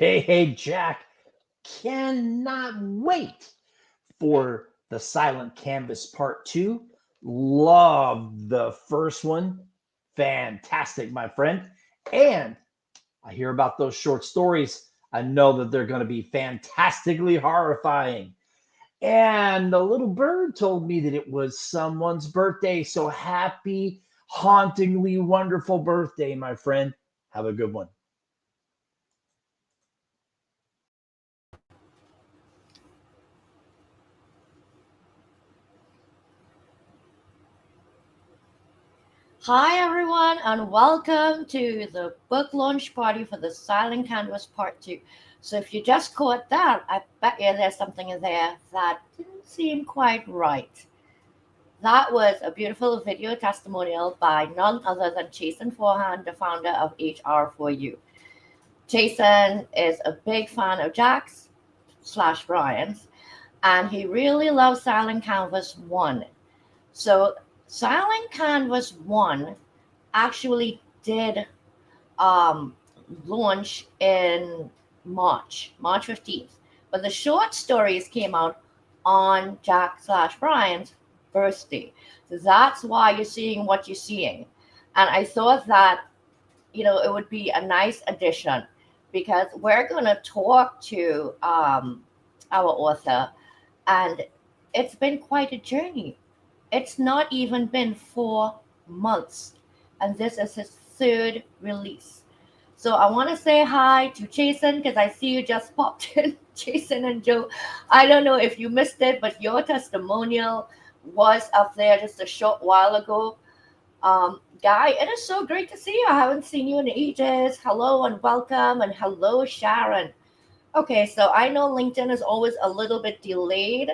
Hey, Jack, cannot wait for the Silent Canvas Part 2. Love the first one. Fantastic, my friend. And I hear about those short stories. I know that they're going to be fantastically horrifying. And the little bird told me that it was someone's birthday. So happy, hauntingly wonderful birthday, my friend. Have a good one. Hi, everyone, and welcome to the book launch party for the Silent Canvas Part 2. So, if you just caught that, I bet you there's something in there that didn't seem quite right. That was a beautiful video testimonial by none other than Jason Forehand, the founder of HR4U. Jason is a big fan of Jack's slash Brian's, and he really loves Silent Canvas 1. So, Silent Canvas 1 actually did um, launch in March 15th. But the short stories came out on Jack slash Brian's birthday. So that's why you're seeing what you're seeing. And I thought that, it would be a nice addition because we're going to talk to our author, and it's been quite a journey. It's not even been 4 months, and this is his third release. So I want to say hi to Jason because I see you just popped in. Jason and Joe, I don't know if you missed it, but your testimonial was up there just a short while ago. Guy, it is so great to see you. I haven't seen you in ages. Hello and welcome, and hello, Sharon. Okay, so I know LinkedIn is always a little bit delayed,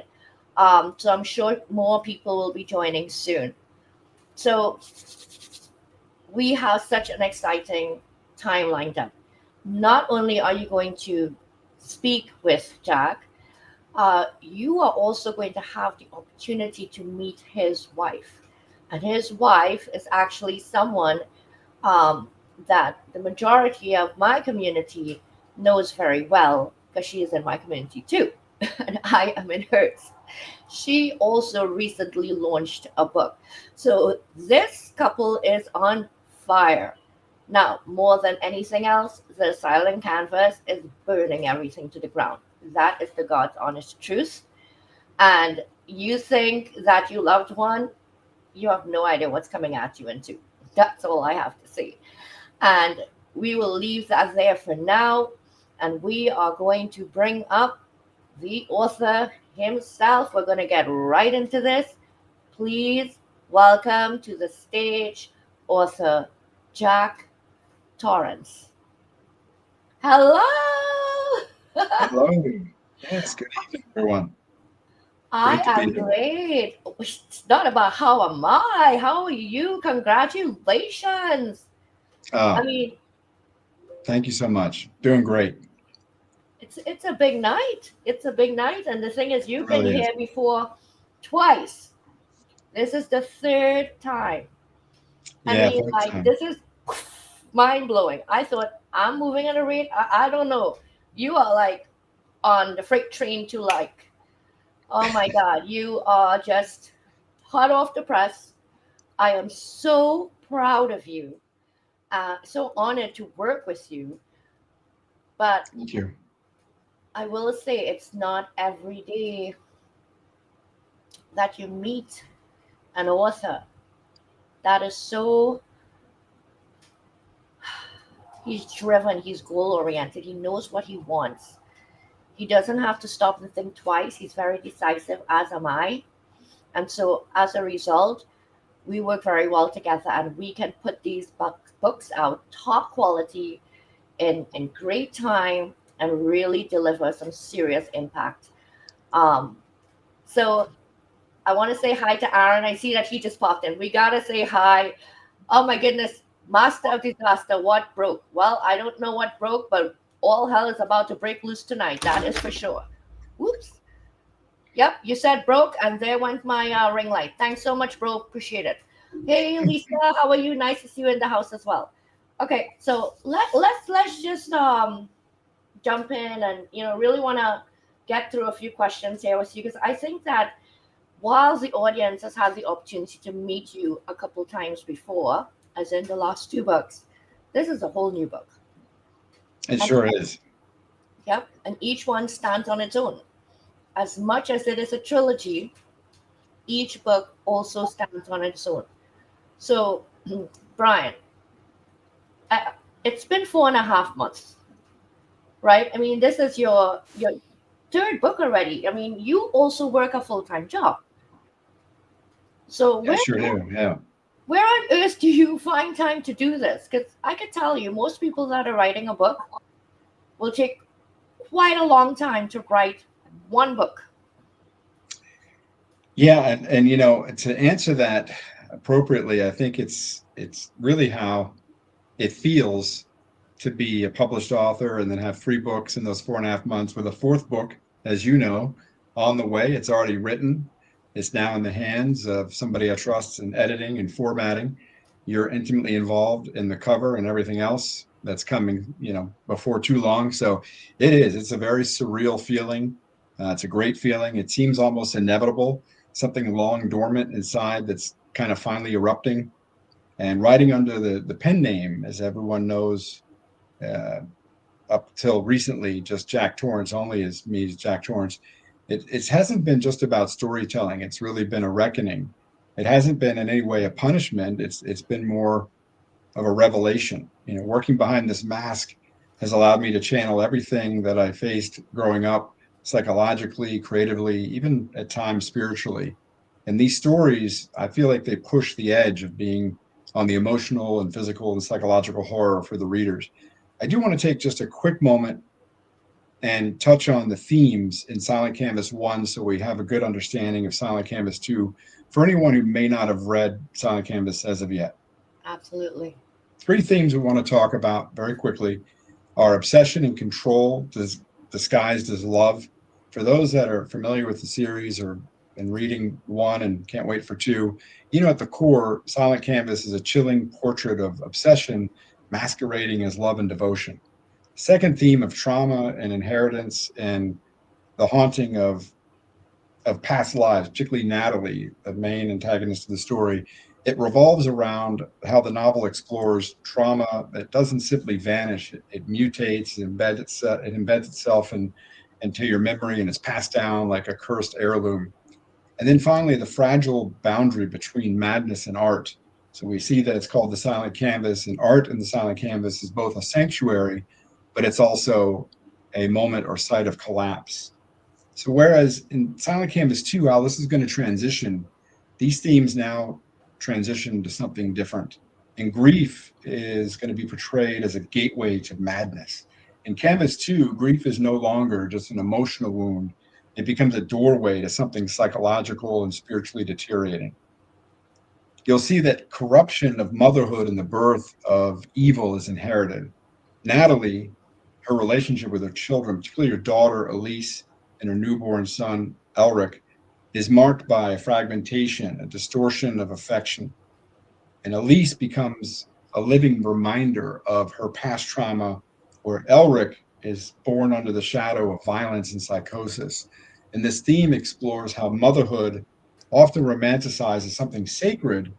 so I'm sure more people will be joining soon. So we have such an exciting time lined up. Not only are you going to speak with Jack, you are also going to have the opportunity to meet his wife. And his wife is actually someone um, that the majority of my community knows very well because she is in my community too, and I am in hers. She also recently launched a book. So this couple is on fire. Now, more than anything else, the silent canvas is burning everything to the ground. That is the God's honest truth. And you think that you loved one, you have no idea what's coming at you into. That's all I have to say. And we will leave that there for now. And we are going to bring up the author himself. We're going to get right into this. Please welcome to the stage author Jack Torrance. Hello. Hello. Yes, good evening, everyone. I Great to am be here. great. It's not about how am I. How are you? Congratulations. I Oh, mean, thank you so much. Doing great. it's a big night. It's a big night, and the thing is, It you've been really is. here before twice. This is the third time. I Yeah, mean, third like time. this is mind blowing. I thought I'm moving at a rate. I don't know. You are like on the freight train to like, oh my God, you are just hot off the press. I am so proud of you. So honored to work with you. But Thank you. I will say it's not every day that you meet an author that is so, he's driven, he's goal oriented, he knows what he wants. He doesn't have to stop and think twice. He's very decisive, as am I. And so, as a result, we work very well together and we can put these books out top quality in great time and really deliver some serious impact. Um, so, I want to say hi to Aaron. I see that he just popped in. We got to say hi. Oh my goodness, master of disaster, what broke? Well, I don't know what broke, but all hell is about to break loose tonight. That is for sure. Whoops. Yep, you said broke, and there went my ring light. Thanks so much, bro. Appreciate it. Hey, Lisa, how are you? Nice to see you in the house as well. Okay, so let's just jump in and really want to get through a few questions here with you, because I think that while the audience has had the opportunity to meet you a couple times before, as in the last two books, this is a whole new book. It And sure is. yep, and each one stands on its own. As much as it is a trilogy, each book also stands on its own. So, Brian, uh, it's been 4.5 months, right? I mean, this is your third book already. I mean, you also work a full-time job. So I sure do. Yeah. where on earth do you find time to do this? Because I can tell you, most people that are writing a book will take quite a long time to write one book. Yeah, and to answer that appropriately, I think it's really how it feels to be a published author and then have 3 books in those 4.5 months, with a fourth book, as you know, on the way. It's already written. It's now in the hands of somebody I trust in editing and formatting. You're intimately involved in the cover and everything else that's coming, before too long. So it's a very surreal feeling. It's a great feeling. It seems almost inevitable, something long dormant inside that's kind of finally erupting. And writing under the pen name, as everyone knows, uh, up till recently, just Jack Torrance, only as me as Jack Torrance. It hasn't been just about storytelling. It's really been a reckoning. It hasn't been in any way a punishment. It's been more of a revelation. Working behind this mask has allowed me to channel everything that I faced growing up, psychologically, creatively, even at times spiritually. And these stories, I feel like they push the edge of being on the emotional and physical and psychological horror for the readers. I do want to take just a quick moment and touch on the themes in Silent Canvas 1 so we have a good understanding of Silent Canvas 2 for anyone who may not have read Silent Canvas as of yet. Absolutely. 3 themes we want to talk about very quickly are obsession and control, disguised as love. For those that are familiar with the series or been reading 1 and can't wait for 2, at the core, Silent Canvas is a chilling portrait of obsession masquerading as love and devotion. Second theme of trauma and inheritance and the haunting of past lives, particularly Natalie, the main antagonist of the story. It revolves around how the novel explores trauma that doesn't simply vanish. It mutates, it embeds itself into your memory, and it's passed down like a cursed heirloom. And then finally, the fragile boundary between madness and art. So we see that it's called the silent canvas, and art in the silent canvas is both a sanctuary, but it's also a moment or site of collapse. So whereas in Silent Canvas 2, how this is going to transition, these themes now transition to something different. And grief is going to be portrayed as a gateway to madness. In Canvas 2, grief is no longer just an emotional wound. It becomes a doorway to something psychological and spiritually deteriorating. You'll see that corruption of motherhood and the birth of evil is inherited. Natalie, her relationship with her children, particularly her daughter Elise and her newborn son Elric, is marked by a fragmentation, a distortion of affection. And Elise becomes a living reminder of her past trauma, where Elric is born under the shadow of violence and psychosis. And this theme explores how motherhood, often romanticized as something sacred,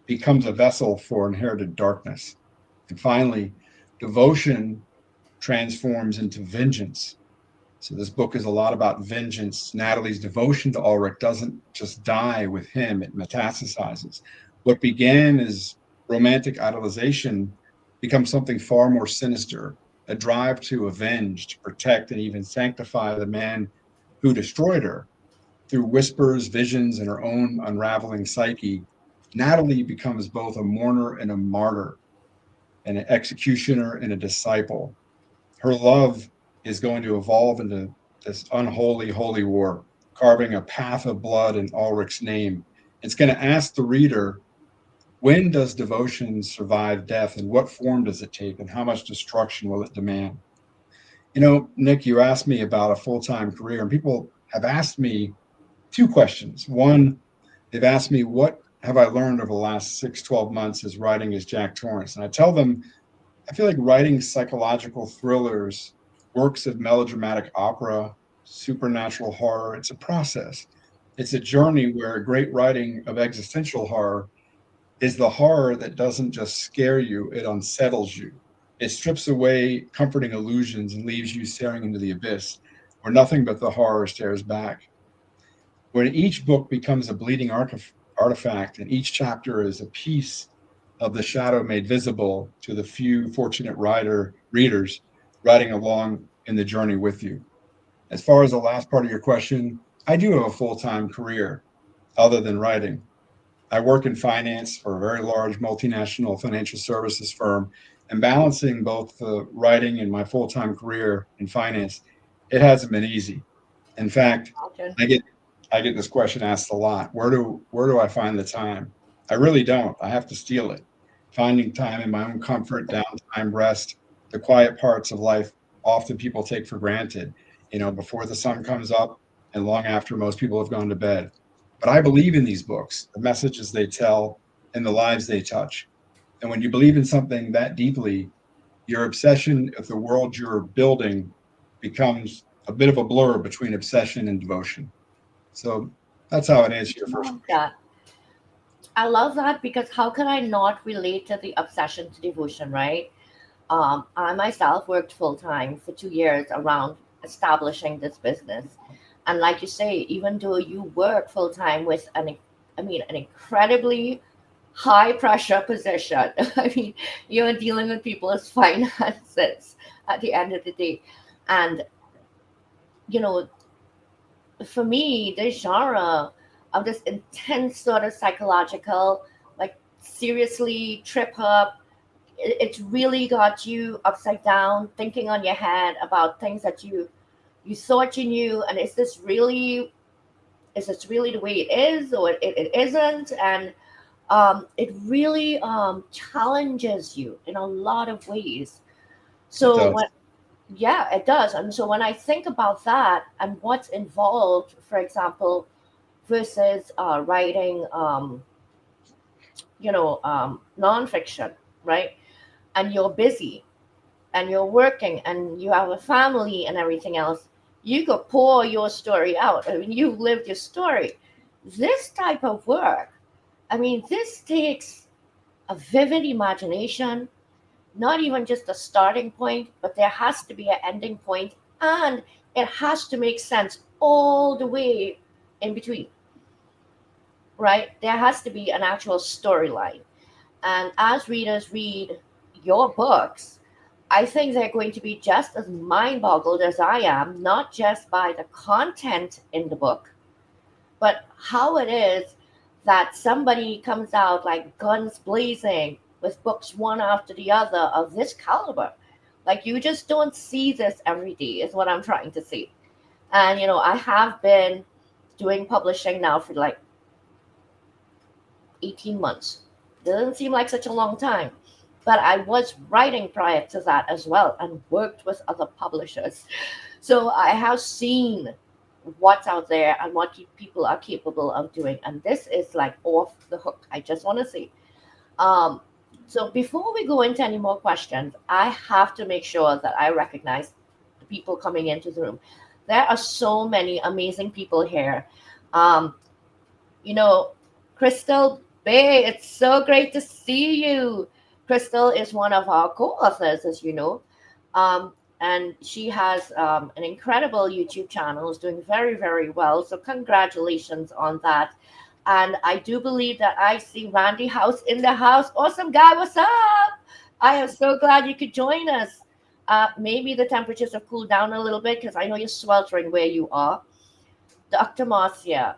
becomes a vessel for inherited darkness. And finally, devotion transforms into vengeance. So this book is a lot about vengeance. Natalie's devotion to Ulrich doesn't just die with him, it metastasizes. What began as romantic idolization becomes something far more sinister, a drive to avenge, to protect, and even sanctify the man who destroyed her. Through whispers, visions, and her own unraveling psyche, Natalie becomes both a mourner and a martyr, and an executioner and a disciple. Her love is going to evolve into this unholy holy war, carving a path of blood in Ulrich's name. It's going to ask the reader, when does devotion survive death, and what form does it take, and how much destruction will it demand? Nick, you asked me about a full-time career, and people have asked me 2 questions. One, they've asked me, what have I learned over the last 6, 12 months as writing as Jack Torrance? And I tell them, I feel like writing psychological thrillers works of melodramatic opera, supernatural horror. It's a process. It's a journey where great writing of existential horror is the horror that doesn't just scare you, it unsettles you. It strips away comforting illusions and leaves you staring into the abyss where nothing but the horror stares back. When each book becomes a bleeding artifact and each chapter is a piece of the shadow made visible to the few fortunate readers riding along in the journey with you. As far as the last part of your question, I do have a full-time career other than writing. I work in finance for a very large multinational financial services firm, and balancing both the writing and my full-time career in finance, it hasn't been easy. In fact, Imagine. I get I get this question asked a lot. Where do I find the time? I really don't. I have to steal it. Finding time in my own comfort, downtime, rest, the quiet parts of life often people take for granted, before the sun comes up and long after most people have gone to bed. But I believe in these books, the messages they tell, and the lives they touch. And when you believe in something that deeply, your obsession of the world you're building becomes a bit of a blur between obsession and devotion. So that's how it answers your first Love question. that. I love that because how can I not relate to the obsession to devotion, right? I myself worked full time for 2 years around establishing this business. And like you say, even though you work full time with an incredibly high pressure position, I mean, you're dealing with people's finances at the end of the day. And, you know, for me, this genre of this intense sort of psychological, like seriously trip up, it's really got you upside down, thinking on your head about things that you thought you knew, and is this really the way it is, or it isn't? And it really challenges you in a lot of ways. It So does. when Yeah, it does. And so when I think about that and what's involved, for example, versus writing, nonfiction, right? And you're busy and you're working and you have a family and everything else, you could pour your story out. I mean, you've lived your story. This type of work, I mean, this takes a vivid imagination, not even just a starting point, but there has to be an ending point, and it has to make sense all the way in between, right? There has to be an actual storyline. And as readers read your books, I think they're going to be just as mind boggled as I am, not just by the content in the book, but how it is that somebody comes out like guns blazing with books one after the other of this caliber. Like you just don't see this every day, is what I'm trying to say. And I have been doing publishing now for like 18 months. Doesn't seem like such a long time. But I was writing prior to that as well and worked with other publishers. So I have seen what's out there and what people are capable of doing. And this is like off the hook. I just want to say. Um, so before we go into any more questions, I have to make sure that I recognize the people coming into the room. There are so many amazing people here. Um, you know, Crystal Bay, it's so great to see you. Crystal is one of our co-authors, as you know. And she has an incredible YouTube channel, is doing very, very well. So congratulations on that. And I do believe that I see Randy House in the house. Awesome guy, what's up? I am so glad you could join us. Maybe the temperatures have cooled down a little bit because I know you're sweltering where you are. Dr. Marcia,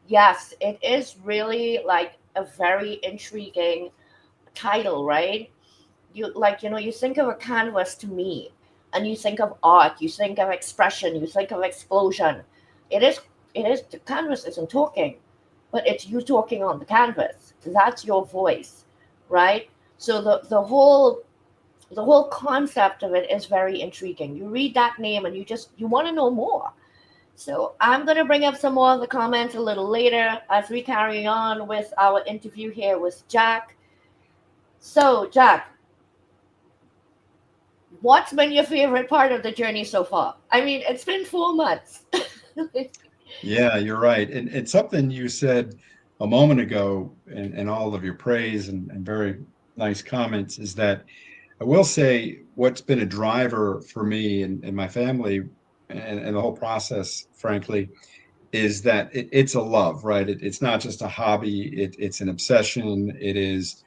yes, it is really like a very intriguing title, right? You think of a canvas to me, and you think of art, you think of expression, you think of explosion. It is, the canvas isn't talking, but it's you talking on the canvas. That's your voice, right? So the whole concept of it is very intriguing. You read that name and you want to know more. So I'm going to bring up some more of the comments a little later as we carry on with our interview here with Jack. So, Jack, what's been your favorite part of the journey so far? I mean, it's been 4 months. Yeah, you're right. And it's something you said a moment ago in all of your praise and very nice comments is that I will say what's been a driver for me and my family and the whole process, frankly, is that it's a love, right? It's not just a hobby, it's an obsession. It is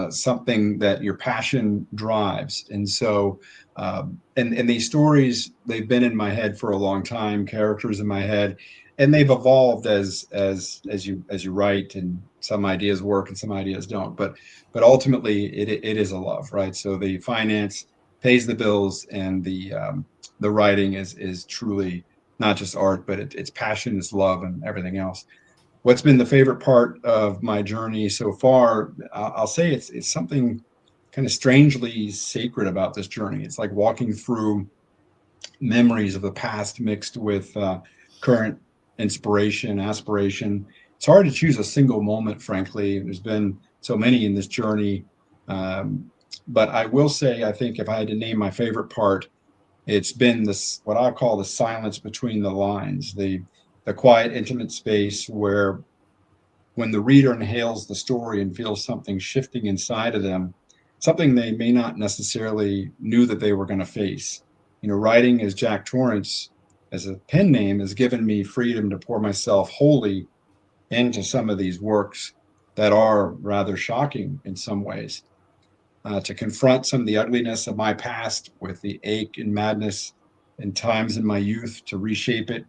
something that your passion drives. And so, and these stories, they've been in my head for a long time, characters in my head, and they've evolved as you write, and some ideas work and some ideas don't. But ultimately, it is a love, right? So the finance pays the bills, and the writing is truly not just art, but it's passion, it's love, and everything else. What's been the favorite part of my journey so far? I'll say it's something kind of strangely sacred about this journey. It's like walking through memories of the past mixed with current inspiration, aspiration. It's hard to choose a single moment, frankly. There's been so many in this journey. Um, but I will say, I think if I had to name my favorite part, it's been this what I call the silence between the lines, the quiet, intimate space where when the reader inhales the story and feels something shifting inside of them, something they may not necessarily knew that they were going to face. Writing as Jack Torrance as a pen name has given me freedom to pour myself wholly into some of these works that are rather shocking in some ways. To confront some of the ugliness of my past with the ache and madness in times in my youth, to reshape it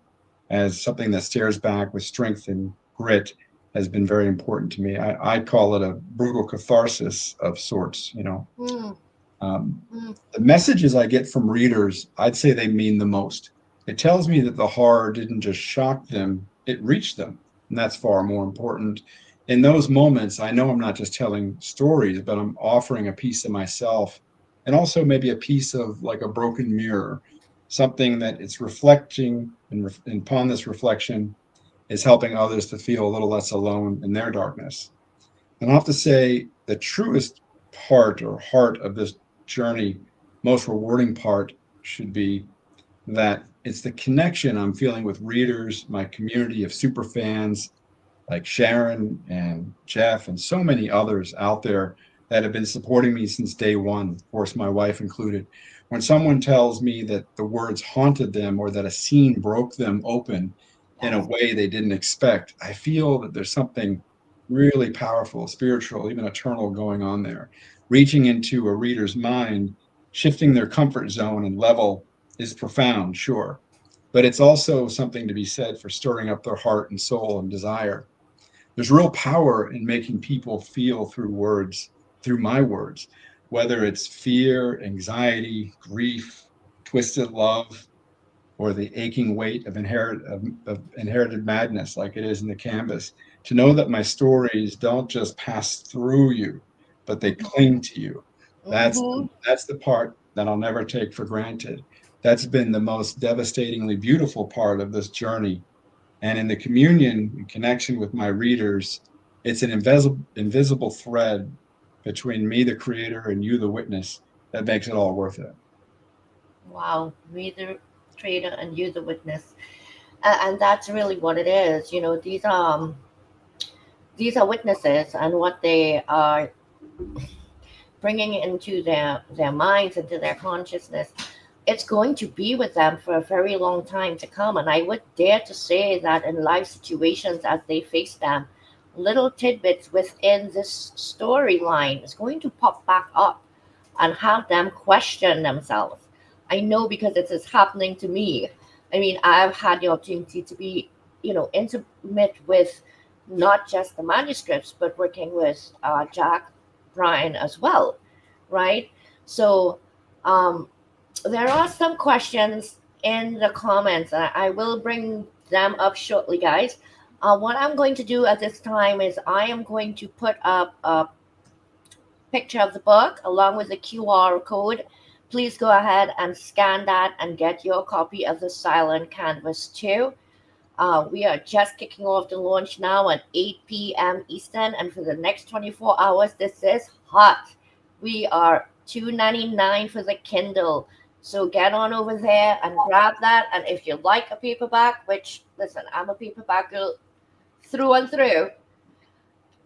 as something that stares back with strength and grit has been very important to me. I call it a brutal catharsis of sorts. Mm, Um, mm, the messages I get from readers, I'd say they mean the most. It tells me that the horror didn't just shock them, it reached them. And that's far more important. In those moments, I know I'm not just telling stories, but I'm offering a piece of myself and also maybe a piece of like a broken mirror, something that it's reflecting, and upon this reflection is helping others to feel a little less alone in their darkness. And I'll have to say the truest part or heart of this journey, most rewarding part, should be that it's the connection I'm feeling with readers, my community of super fans like Sharon and Jeff and so many others out there that have been supporting me since day one, of course, my wife included. When someone tells me that the words haunted them or that a scene broke them open in a yes. way they didn't expect, I feel that there's something really powerful, spiritual, even eternal going on there. Reaching into a reader's mind, shifting their comfort zone and level is profound, sure, but it's also something to be said for stirring up their heart and soul and desire. There's real power in making people feel through words, through my words, whether it's fear, anxiety, grief, twisted love, or the aching weight of inherited madness, like it is in the canvas. To know that my stories don't just pass through you, but they cling to you. That's Mm-hmm. that's the part that I'll never take for granted. That's been the most devastatingly beautiful part of this journey, and in the communion and connection with my readers, it's an invisible thread between me, the creator, and you, the witness, that makes it all worth it. Wow. Me, the trader, and you, the witness. And that's really what it is. These are witnesses, and what they are bringing into their minds, into their consciousness, it's going to be with them for a very long time to come. And I would dare to say that in life situations as they face them, little tidbits within this storyline is going to pop back up and have them question themselves. I know because it is happening to me. I mean, I've had the opportunity to be, intimate with not just the manuscripts, but working with Jack, Brian as well, right? So um, there are some questions in the comments. I will bring them up shortly, guys. What I'm going to do at this time is I am going to put up a picture of the book along with the QR code. Please go ahead and scan that and get your copy of the Silent Canvas too. We are just kicking off the launch now at 8 p.m. Eastern, and for the next 24 hours, this is hot. We are $2.99 for the Kindle. So get on over there and grab that. And if you like a paperback, which listen, I'm a paperback girl through and through,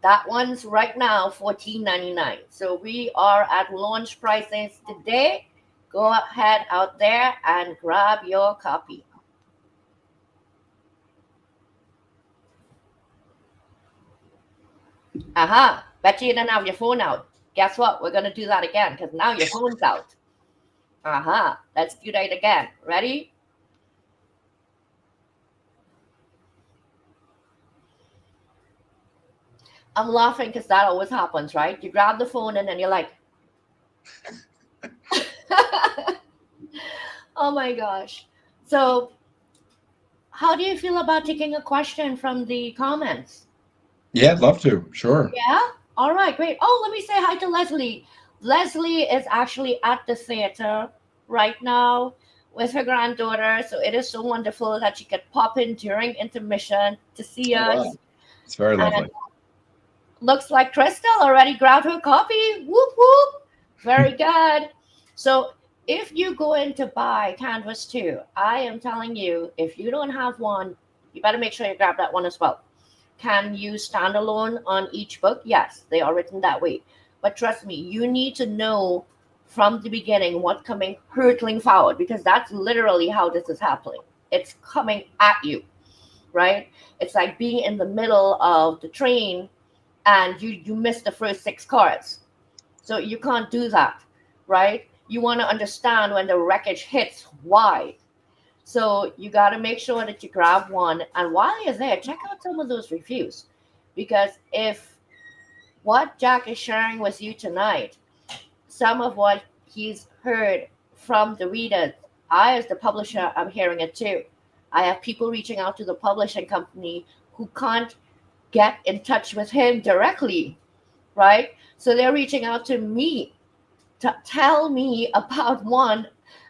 that one's right now $14.99. So we are at launch prices today. Go ahead out there and grab your copy. Aha, bet you didn't have your phone out. Guess what? We're going to do that again because now your phone's out. Aha, let's do that again. Ready? I'm laughing because that always happens, right? You grab the phone and then you're like, oh my gosh. So, how do you feel about taking a question from the comments? Yeah, I'd love to. Sure. Yeah? All right, great. Oh, let me say hi to Leslie. Leslie is actually at the theater right now with her granddaughter. So it is so wonderful that she could pop in during intermission to see Oh, us. wow. It's very lovely. And looks like Crystal already grabbed her copy. Whoop, whoop. Very good. So if you go in to buy Canvas 2, I am telling you, if you don't have one, you better make sure you grab that one as well. Can you stand alone on each book? Yes, they are written that way. But trust me, you need to know from the beginning what's coming hurtling forward because that's literally how this is happening. It's coming at you, right? It's like being in the middle of the train and you miss the first 6 cars. So you can't do that, right? You want to understand when the wreckage hits why. So you got to make sure that you grab one. And while you're there, check out some of those reviews. Because if what Jack is sharing with you tonight, some of what he's heard from the readers, I, as the publisher, I'm hearing it too. I have people reaching out to the publishing company who can't get in touch with him directly, right? So they're reaching out to me to tell me about one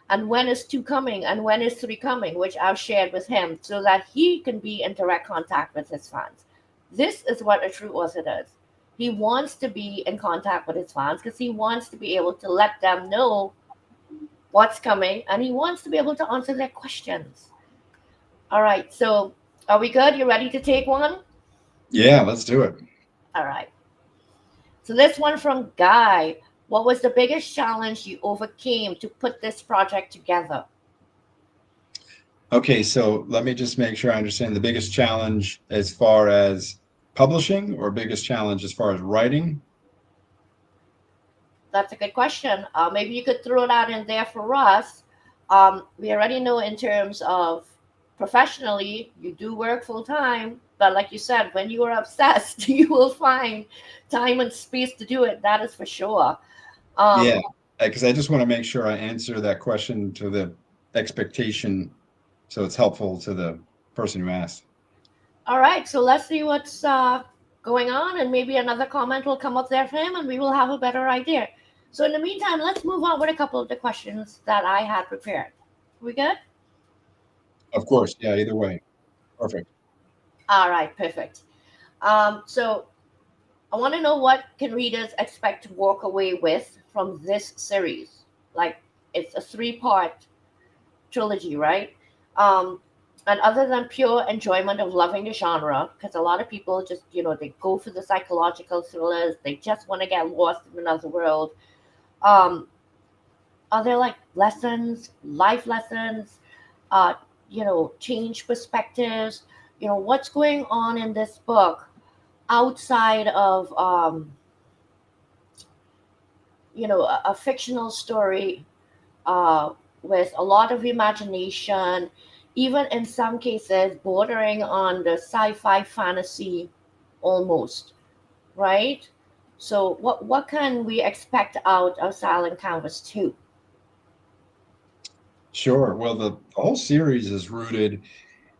and when is 2 coming and when is 3 coming, which I've shared with him so that he can be in direct contact with his fans. This is what a true author does. He wants to be in contact with his fans because he wants to be able to let them know what's coming and he wants to be able to answer their questions. All right, so are we good? You ready to take one? Yeah, let's do it. All right. So this one from Guy. What was the biggest challenge you overcame to put this project together? Okay, so let me just make sure I understand the biggest challenge as far as publishing or biggest challenge as far as writing. That's a good question. Maybe you could throw that in there for us. We already know in terms of professionally, you do work full time, but like you said, when you are obsessed, you will find time and space to do it. That is for sure. Yeah, because I just want to make sure I answer that question to the expectation so it's helpful to the person who asked. All right, so let's see what's going on, and maybe another comment will come up there for him, and we will have a better idea. So in the meantime, let's move on with a couple of the questions that I had prepared. We good? Of course, yeah, either way. Perfect. All right, perfect. So I want to know what can readers expect to walk away with from this series? Like it's a 3-part trilogy, right? Um, and other than pure enjoyment of loving the genre, because a lot of people just, they go for the psychological thrillers, they just want to get lost in another world. Um, are there like lessons, life lessons, uh, change perspectives? What's going on in this book outside of a fictional story uh, with a lot of imagination, even in some cases bordering on the sci-fi fantasy almost, right? So what can we expect out of Silent Canvas 2? Sure. Well, the whole series is rooted,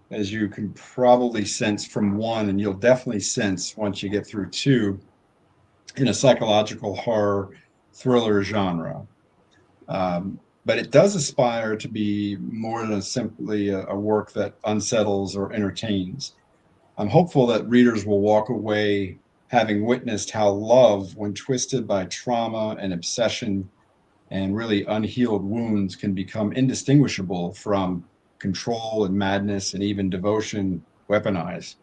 as you can probably sense from one, and you'll definitely sense once you get through two, in a psychological horror thriller genre. But it does aspire to be more than simply a work that unsettles or entertains. I'm hopeful that readers will walk away having witnessed how love, when twisted by trauma and obsession, and really unhealed wounds can become indistinguishable from control and madness and even devotion weaponized.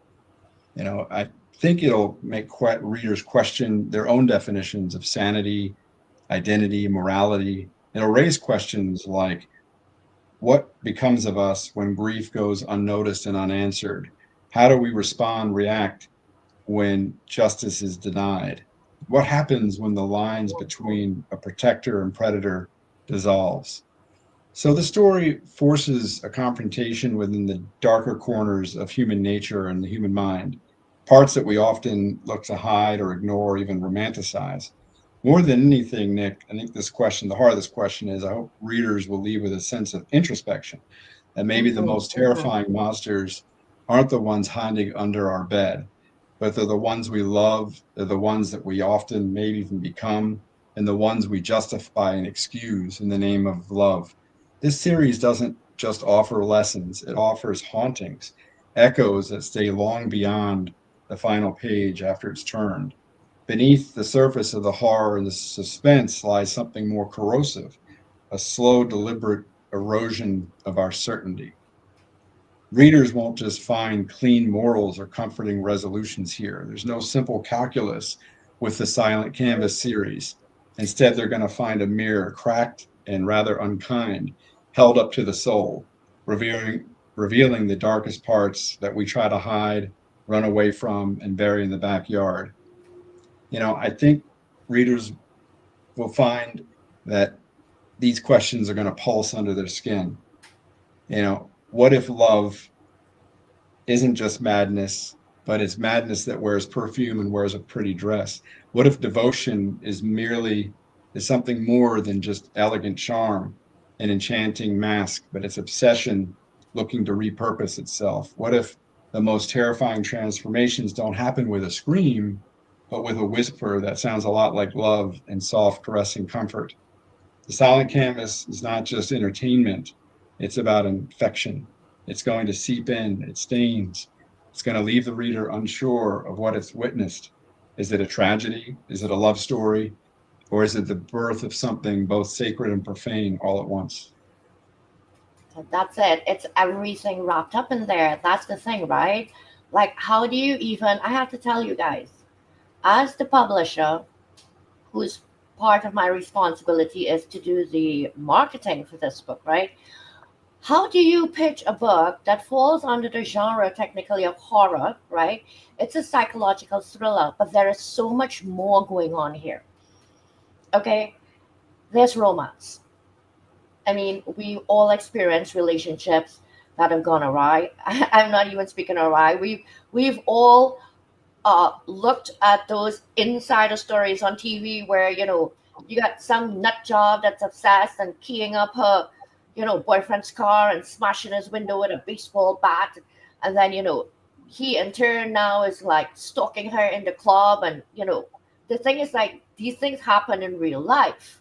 I think it'll make readers question their own definitions of sanity, identity, morality. It'll raise questions like, what becomes of us when grief goes unnoticed and unanswered? How do we respond, react when justice is denied? What happens when the lines between a protector and predator dissolves? So the story forces a confrontation within the darker corners of human nature and the human mind, parts that we often look to hide or ignore, or even romanticize. More than anything, Nick, I think the heart of this question is, I hope readers will leave with a sense of introspection, that maybe the most terrifying monsters aren't the ones hiding under our bed, but they're the ones we love, they're the ones that we often maybe even become, and the ones we justify and excuse in the name of love. This series doesn't just offer lessons, it offers hauntings, echoes that stay long beyond the final page after it's turned. Beneath the surface of the horror and the suspense lies something more corrosive, a slow, deliberate erosion of our certainty. Readers won't just find clean morals or comforting resolutions here. There's no simple calculus with the Silent Canvas series. Instead, they're going to find a mirror, cracked and rather unkind, held up to the soul, revealing the darkest parts that we try to hide, run away from, and bury in the backyard. I think readers will find that these questions are going to pulse under their skin. What if love isn't just madness, but it's madness that wears perfume and wears a pretty dress? What if devotion is something more than just elegant charm, an enchanting mask, but it's obsession looking to repurpose itself? What if the most terrifying transformations don't happen with a scream, but with a whisper that sounds a lot like love and soft caressing comfort? The Silent Canvas is not just entertainment, it's about infection. It's going to seep in, it stains. It's going to leave the reader unsure of what it's witnessed. Is it a tragedy? Is it a love story? Or is it the birth of something both sacred and profane all at once? So that's it. It's everything wrapped up in there. That's the thing, right? Like, how do you even? I have to tell you guys, as the publisher, whose part of my responsibility is to do the marketing for this book, right? How do you pitch a book that falls under the genre technically of horror, right? It's a psychological thriller, but there is so much more going on here. Okay, there's romance. I mean, we all experience relationships that have gone awry. I'm not even speaking awry. We've all looked at those insider stories on TV where you got some nut job that's obsessed and keying up her boyfriend's car and smashing his window with a baseball bat, and then he in turn now is like stalking her in the club, and the thing is, like, these things happen in real life,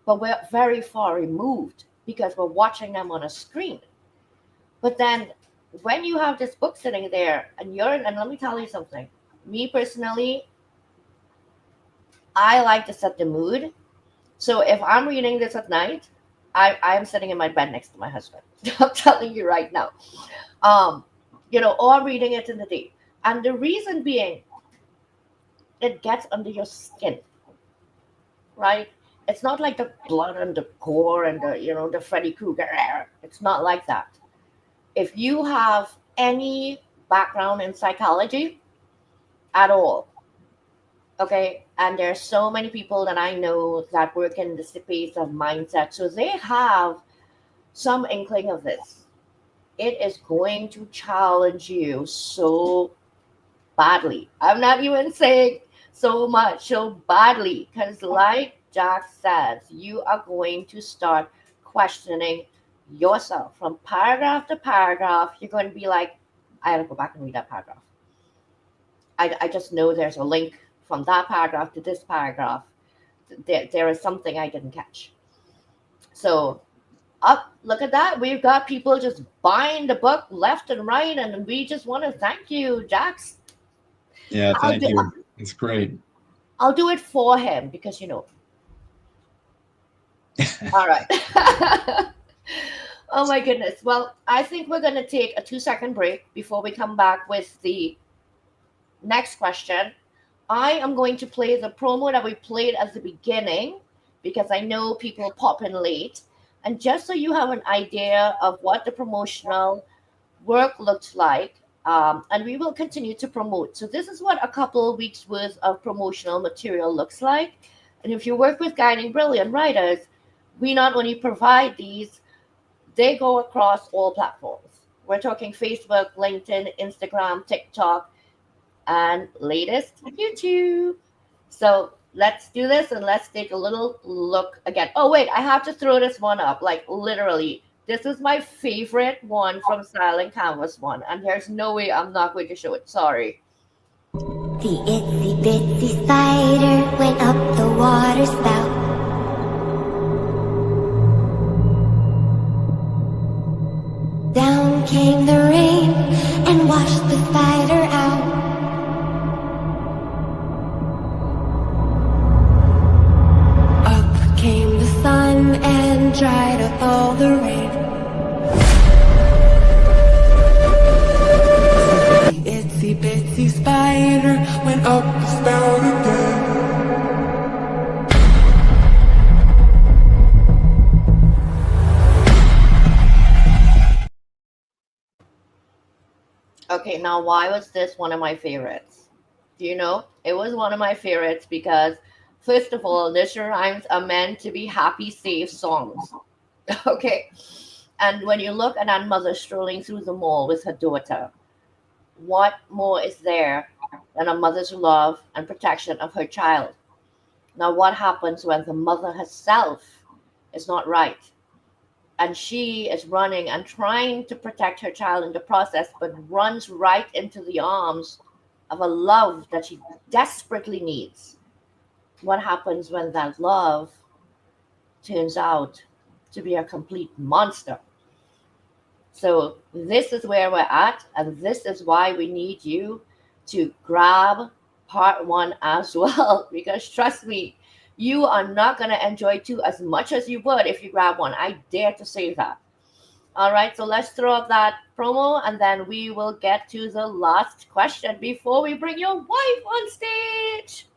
but we're very far removed because we're watching them on a screen. But then when you have this book sitting there and let me tell you something, me personally, I like to set the mood. So if I'm reading this at night, I'm sitting in my bed next to my husband. I'm telling you right now. Um, or reading it in the day. And the reason being, it gets under your skin, right? It's not like the blood and the gore and the Freddy Krueger. It's not like that. If you have any background in psychology at all, okay, and there's so many people that I know that work in the space of mindset, so they have some inkling of this. It is going to challenge you so badly. I'm not even saying so much, so badly, because like Jack says, you are going to start questioning yourself from paragraph to paragraph. You're going to be like, I gotta go back and read that paragraph. I just know there's a link from that paragraph to this paragraph. There is something I didn't catch. So, up, look at that. We've got people just buying the book left and right, and we just want to thank you, Jax. Yeah, I'll thank do, you. It's great. I'll do it for him because All right. Oh my goodness. Well, I think we're going to take a 2-second break before we come back with the next question. I am going to play the promo that we played at the beginning because I know people pop in late. And just so you have an idea of what the promotional work looks like, and we will continue to promote. So, this is what a couple of weeks worth of promotional material looks like. And if you work with Guiding Brilliant Writers, we not only provide these, they go across all platforms. We're talking Facebook, LinkedIn, Instagram, TikTok, and latest YouTube. So let's do this and let's take a little look again. Oh, wait, I have to throw this one up. Like, literally, this is my favorite one from Silent Canvas one, and there's no way I'm not going to show it. Sorry. The itsy bitsy spider went up the water spout. Down came the rain and washed the spider out. Up came the sun and dried up all the rain. The itsy bitsy spider went up the spout again. Okay, now why was this one of my favorites? Do you know? It was one of my favorites because, first of all, nursery rhymes are meant to be happy, safe songs. Okay. And when you look at that mother strolling through the mall with her daughter, what more is there than a mother's love and protection of her child? Now, what happens when the mother herself is not right? And she is running and trying to protect her child in the process, but runs right into the arms of a love that she desperately needs. What happens when that love turns out to be a complete monster? So, this is where we're at, and this is why we need you to grab part one as well, because trust me, you are not going to enjoy two as much as you would if you grab one. I dare to say that. All right, so let's throw up that promo and then we will get to the last question before we bring your wife on stage.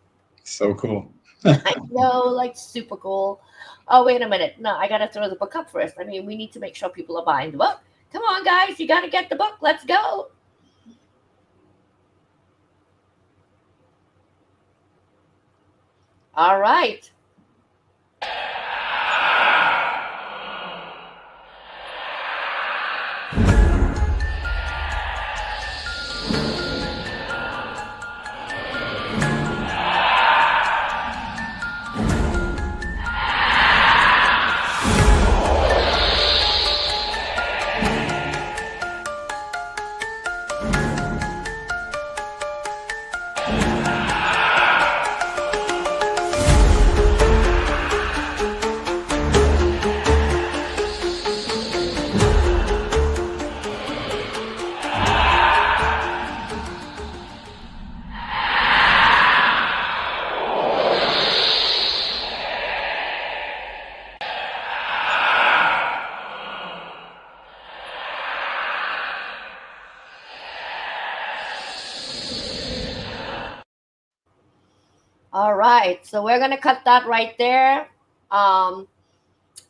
So cool. I know, like super cool. Oh, wait a minute. No, I got to throw the book up first. I mean, we need to make sure people are buying the book. Come on, guys, you got to get the book. Let's go. All right. All right, so we're gonna cut that right there. I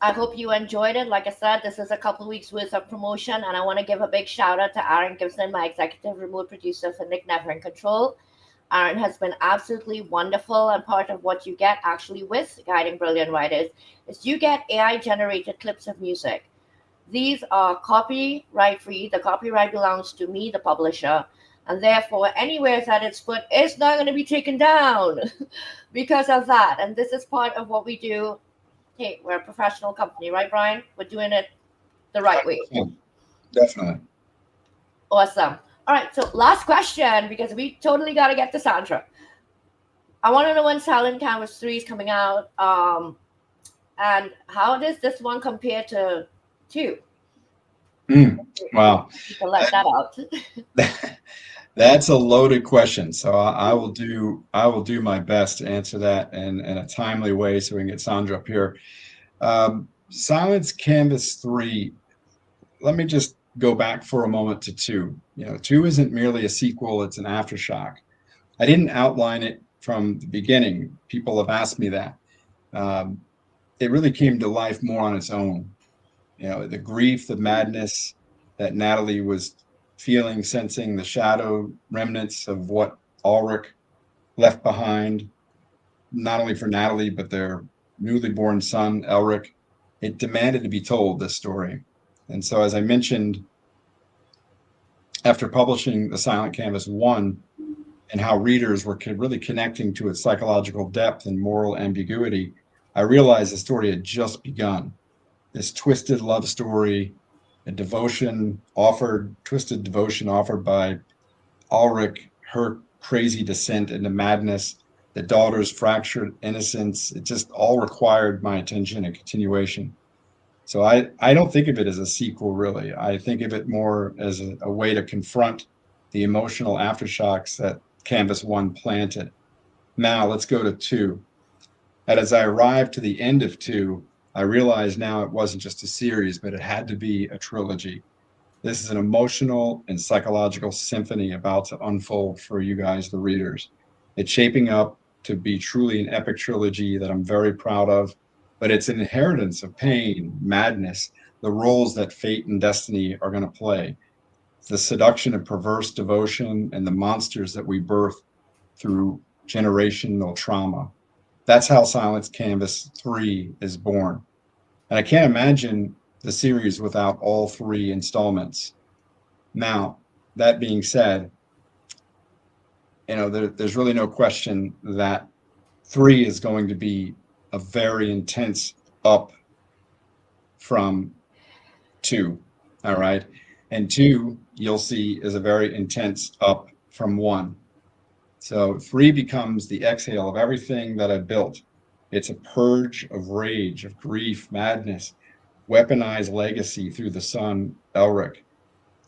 hope you enjoyed it. Like I said, this is a couple weeks worth of promotion, and I want to give a big shout out to Aaron Gibson, my executive remote producer for Nick Never in Control. Aaron has been absolutely wonderful, and part of what you get actually with Guiding Brilliant Writers is you get AI generated clips of music. These are copyright free. The copyright belongs to me, the publisher, and therefore anywhere that it's put is not going to be taken down because of that. And this is part of what we do. Hey, we're a professional company, right, Brian? We're doing it the right way. Yeah, definitely. Awesome. All right, so last question, because we totally got to get to Sandra. I want to know when Silent Canvas 3 is coming out, and how does this one compare to 2? Wow. You can let that out. That's a loaded question. So I will do my best to answer that in a timely way so we can get Sandra up here. Silence Canvas 3, let me just go back for a moment to 2. 2 isn't merely a sequel, it's an aftershock. I didn't outline it from the beginning. People have asked me that. Um, it really came to life more on its own. The grief, the madness that Natalie was feeling, sensing the shadow remnants of what Ulrich left behind, not only for Natalie, but their newly born son, Elric. It demanded to be told, this story. And so, as I mentioned, after publishing The Silent Canvas 1 and how readers were really connecting to its psychological depth and moral ambiguity, I realized the story had just begun. This twisted love story, twisted devotion offered by Ulrich, her crazy descent into madness, the daughter's fractured innocence, it just all required my attention and continuation. So I don't think of it as a sequel, really. I think of it more as a way to confront the emotional aftershocks that Canvas 1 planted. Now let's go to 2. And as I arrived to the end of 2, I realized now it wasn't just a series, but it had to be a trilogy. This is an emotional and psychological symphony about to unfold for you guys, the readers. It's shaping up to be truly an epic trilogy that I'm very proud of, but it's an inheritance of pain, madness, the roles that fate and destiny are going to play, the seduction of perverse devotion, and the monsters that we birth through generational trauma. That's how Silence Canvas 3 is born. And I can't imagine the series without all 3 installments. Now, that being said, there's really no question that 3 is going to be a very intense up from 2. All right. And 2, you'll see, is a very intense up from 1. So 3 becomes the exhale of everything that I built. It's a purge of rage, of grief, madness, weaponized legacy through the son, Elric.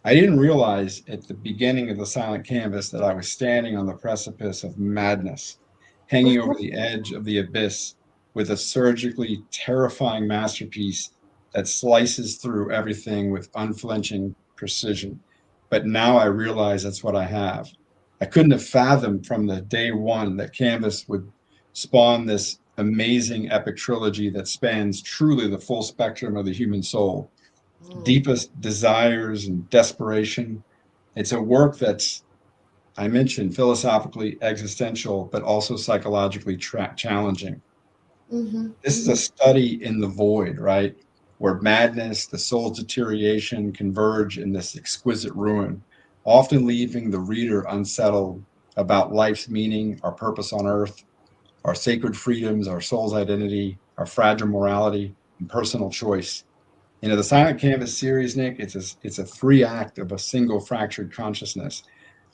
I didn't realize at the beginning of The Silent Canvas that I was standing on the precipice of madness, hanging over the edge of the abyss with a surgically terrifying masterpiece that slices through everything with unflinching precision. But now I realize that's what I have. I couldn't have fathomed from the day one that Canvas would spawn this amazing epic trilogy that spans truly the full spectrum of the human soul, deepest desires and desperation. It's a work that's, I mentioned, philosophically existential, but also psychologically challenging. This is a study in the void, right? Where madness, the soul's deterioration converge in this exquisite ruin, often leaving the reader unsettled about life's meaning, our purpose on earth, our sacred freedoms, our soul's identity, our fragile morality, and personal choice. The Silent Canvas series, Nick, it's a 3-act of a single fractured consciousness.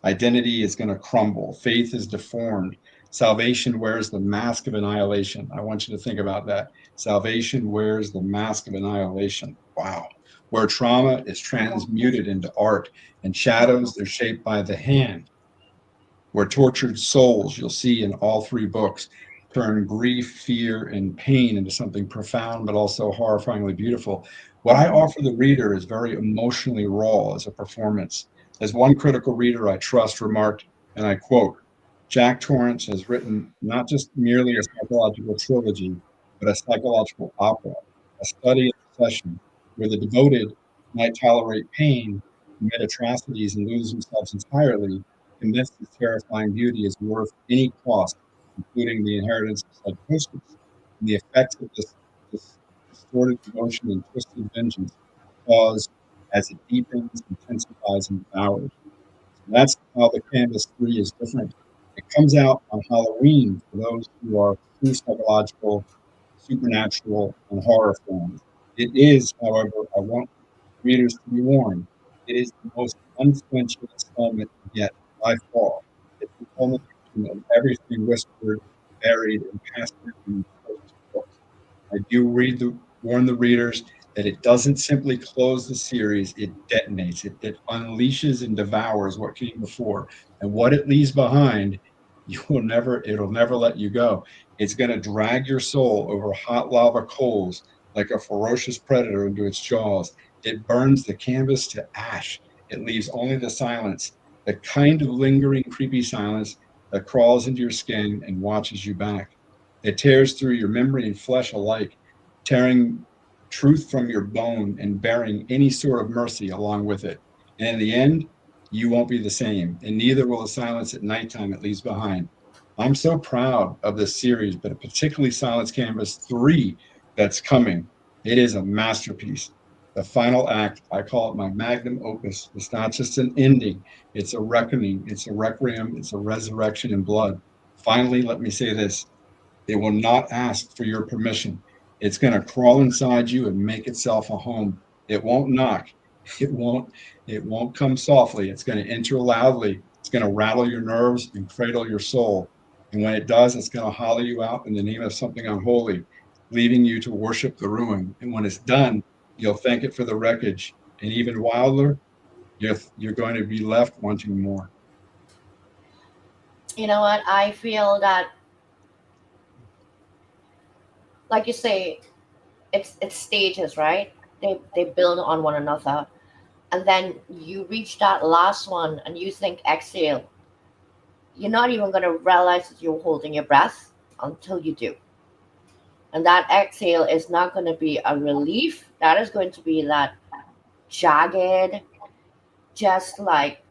Identity is going to crumble. Faith is deformed. Salvation wears the mask of annihilation. I want you to think about that. Salvation wears the mask of annihilation. Wow. Where trauma is transmuted into art and shadows, they're shaped by the hand. Where tortured souls, you'll see in all 3 books, turn grief, fear, and pain into something profound, but also horrifyingly beautiful. What I offer the reader is very emotionally raw as a performance. As one critical reader I trust remarked, and I quote, Jack Torrance has written not just merely a psychological trilogy, but a psychological opera, a study of obsession, where the devoted might tolerate pain, commit atrocities, and lose themselves entirely, convinced its terrifying beauty is worth any cost, including the inheritance of psychosis and the effects of this distorted devotion and twisted vengeance cause as it deepens, intensifies, and devours. So that's how the Canvas 3 is different. It comes out on Halloween for those who are true psychological, supernatural, and horror fans. It is, however, I want readers to be warned, it is the most unflinching installment yet by far. It's the culmination of everything whispered, buried, and pastored in the first books. I do warn the readers that it doesn't simply close the series, it detonates it. It unleashes and devours what came before. And what it leaves behind, it'll never let you go. It's going to drag your soul over hot lava coals like a ferocious predator into its jaws. It burns the canvas to ash. It leaves only the silence, the kind of lingering, creepy silence that crawls into your skin and watches you back. It tears through your memory and flesh alike, tearing truth from your bone and bearing any sort of mercy along with it. And in the end, you won't be the same, and neither will the silence at nighttime it leaves behind. I'm so proud of this series, but particularly Silence Canvas 3 that's coming. It is a masterpiece. The final act, I call it my magnum opus. It's not just an ending, it's a reckoning, it's a requiem, it's a resurrection in blood. Finally, let me say this: it will not ask for your permission. It's going to crawl inside you and make itself a home. It won't knock. It won't. It won't come softly. It's going to enter loudly. It's going to rattle your nerves and cradle your soul. And when it does, it's going to hollow you out in the name of something unholy, leaving you to worship the ruin. And when it's done, you'll thank it for the wreckage. And even wilder, you're going to be left wanting more. You know what? I feel that, like you say, it's stages, right? They build on one another, and then you reach that last one, and you think exhale. You're not even going to realize that you're holding your breath until you do. And that exhale is not going to be a relief. That is going to be that jagged, just like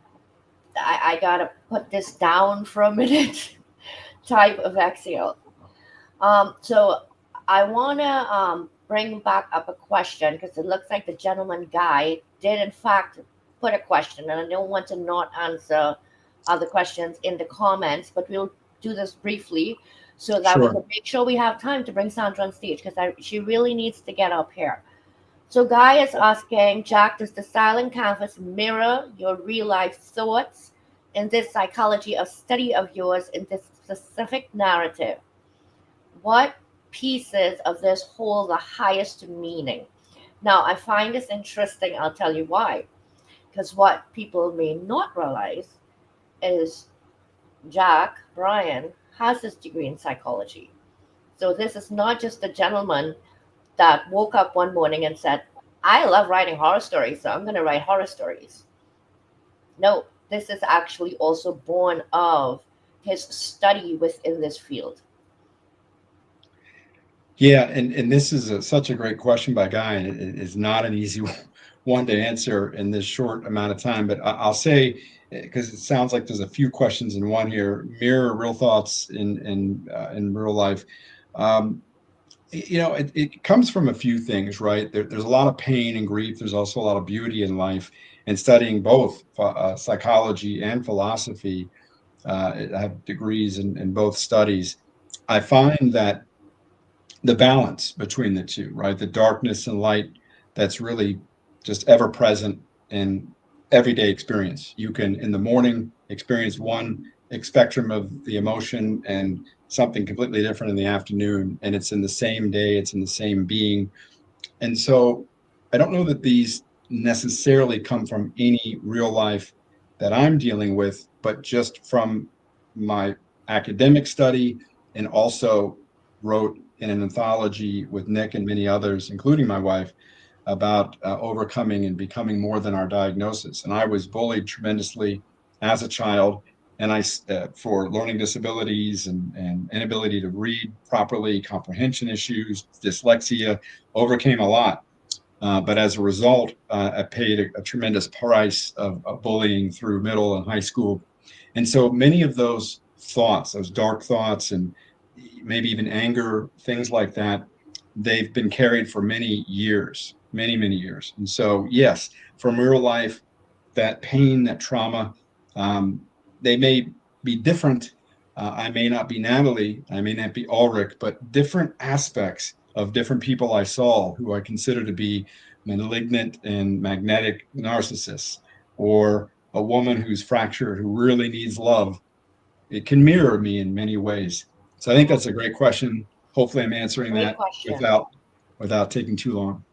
I gotta put this down for a minute type of exhale. So I wanna bring back up a question because it looks like the gentleman guy did in fact put a question, and I don't want to not answer other questions in the comments, but we'll do this briefly so that we Sure. can make sure we have time to bring Sandra on stage because she really needs to get up here. So Guy is asking, Jack, does the silent canvas mirror your real life thoughts in this psychology of study of yours in this specific narrative? What pieces of this hold the highest meaning? Now, I find this interesting. I'll tell you why. Because what people may not realize is Jack, Brian, has his degree in psychology. So this is not just a gentleman that woke up one morning and said, I love writing horror stories, so I'm going to write horror stories. No, this is actually also born of his study within this field. Yeah, and this is such a great question by Guy, and it is not an easy one to answer in this short amount of time. But I'll say, because it sounds like there's a few questions in one here, mirror real thoughts in real life. Um, it comes from a few things, right? There's a lot of pain and grief. There's also a lot of beauty in life. And studying both psychology and philosophy, I have degrees in both studies. I find that the balance between the two, right? The darkness and light that's really just ever present in everyday experience. You can, in the morning, experience one spectrum of the emotion and something completely different in the afternoon. And it's in the same day, it's in the same being. And so I don't know that these necessarily come from any real life that I'm dealing with, but just from my academic study, and also wrote in an anthology with Nick and many others, including my wife, about overcoming and becoming more than our diagnosis. And I was bullied tremendously as a child, and for learning disabilities and inability to read properly, comprehension issues, dyslexia, overcame a lot. But as a result, I paid a tremendous price of bullying through middle and high school. And so many of those thoughts, those dark thoughts, and maybe even anger, things like that, they've been carried for many years, many, many years. And so, yes, from real life, that pain, that trauma, they may be different. I may not be Natalie, I may not be Ulrich, but different aspects of different people I saw who I consider to be malignant and magnetic narcissists, or a woman who's fractured, who really needs love. It can mirror me in many ways. So I think that's a great question. Hopefully I'm answering Great that question. without taking too long.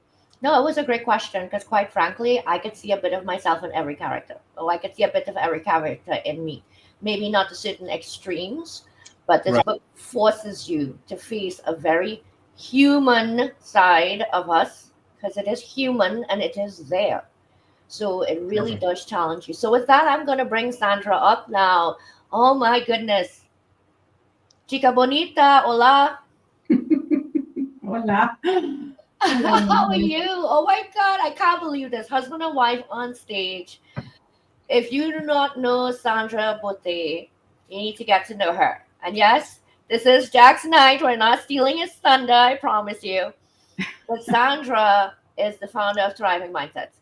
No, it was a great question because, quite frankly, I could see a bit of myself in every character. Oh, I could see a bit of every character in me. Maybe not to certain extremes, but this Right. book forces you to face a very human side of us, because it is human and it is there. So it really Perfect. does challenge you. So with that, I'm going to bring Sandra up now. Oh my goodness. Chica bonita, hola. Hola. How are Hello. you? Oh my God, I can't believe this. Husband and wife on stage. If you do not know Sandra Bothe, you need to get to know her. And yes, this is Jack's night. We're not stealing his thunder, I promise you. But Sandra is the founder of Thriving Mindsets.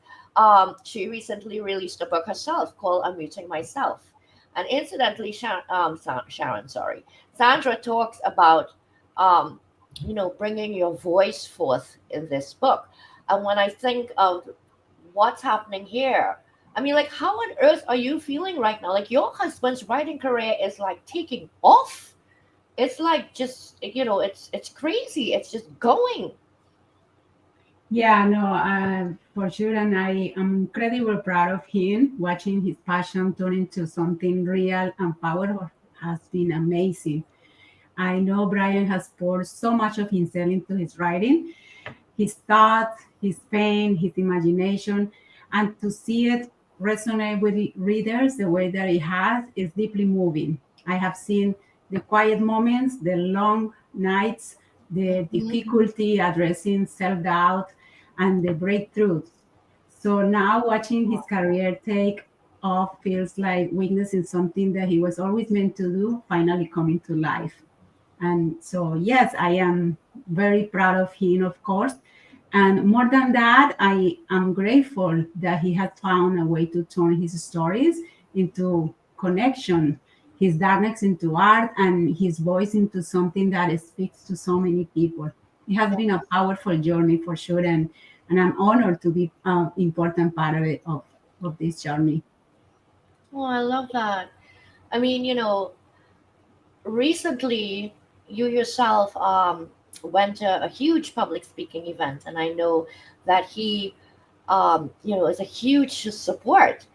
She recently released a book herself called Unmuting Myself. And incidentally, Sharon, sorry, Sandra talks about, um, bringing your voice forth in this book. And when I think of what's happening here, I mean, like, how on earth are you feeling right now? Like, your husband's writing career is like taking off. It's like just, it's crazy. It's just going. Yeah, no, for sure. And I am incredibly proud of him. Watching his passion turn into something real and powerful has been amazing. I know Brian has poured so much of himself into his writing, his thoughts, his pain, his imagination, and to see it resonate with the readers the way that it has is deeply moving. I have seen the quiet moments, the long nights, the Mhm. difficulty addressing self doubt, and the breakthroughs. So now watching his career take off feels like witnessing something that he was always meant to do finally coming to life. And so, yes, I am very proud of him, of course. And more than that, I am grateful that he has found a way to turn his stories into connection, his darkness into art, and his voice into something that speaks to so many people. It has been a powerful journey for sure, and I'm honored to be an important part of it of this journey. Oh, I love that. I mean, recently you yourself went to a huge public speaking event, and I know that he, is a huge support.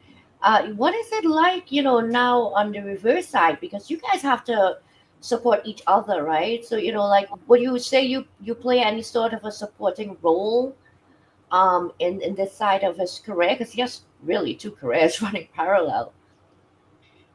What is it like, now on the reverse side? Because you guys have to support each other, right? So, like, would you say you play any sort of a supporting role in this side of his career? Because he has really two careers running parallel.